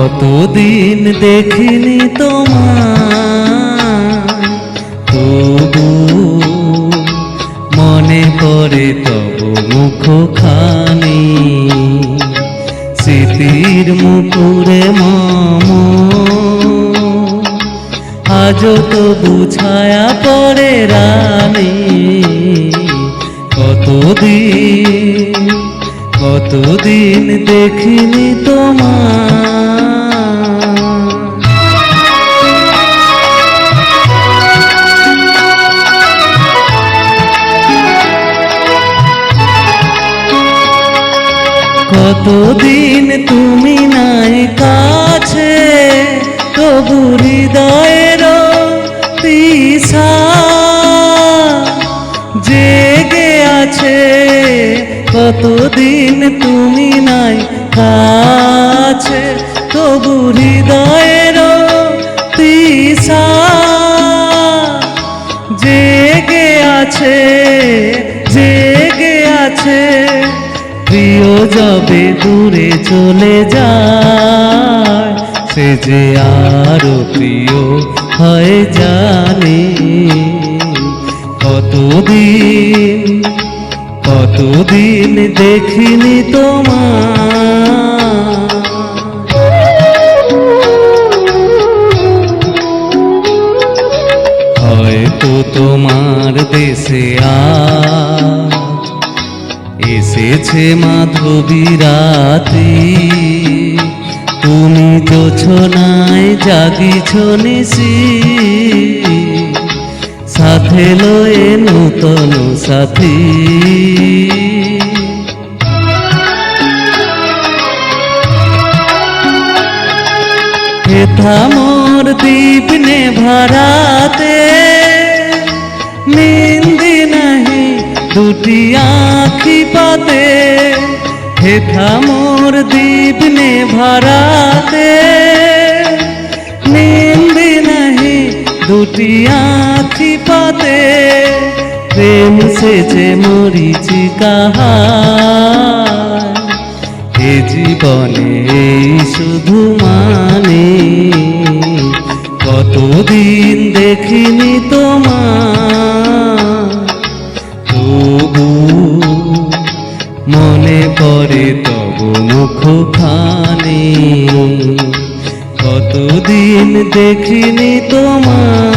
কতদিন দেখিনি তোমায়, তবু মনে পড়ে তব মুখখানি। স্মৃতির মুকুরে মম আজও তবু ছায়া পড়ে রানী। কতদিন দেখিনি তোমায়। কতদিন তুমি নাই কাছে, তবু হৃদয়ের তৃষা জেগে আছে। কতদিন তুমি নাই কাছে, তবু হৃদয়ের তৃষা জেগে আছে, জেগে আছে। প্রিয় যবে দূরে চলে যায়, সে যে আরো প্রিয় হয়ে জানে। কতদিন দেখিনি তোমায়। হয়তো তোমার দেশে আজ এসেছে মাধবী রাতি। তুমি জোছনায় জাগিছ নিশি, সাথে লয়ে নূতন সাথী। হেথা মোর দীপ নেভারাতে, নিন্দি নাহি দুটি আঁখি পাতে। হেথা মোর দীপ নেভারাতে, নিন্দি নাহি দুটি আঁখি পাতে। প্রেম সেজে মরিচিকা এ জীবনে এই শুধু মানে। কতদিন দেখিনি তোমায়, তবু মনে পড়ে তব মুখখানি। কতদিন দেখিনি তোমায়।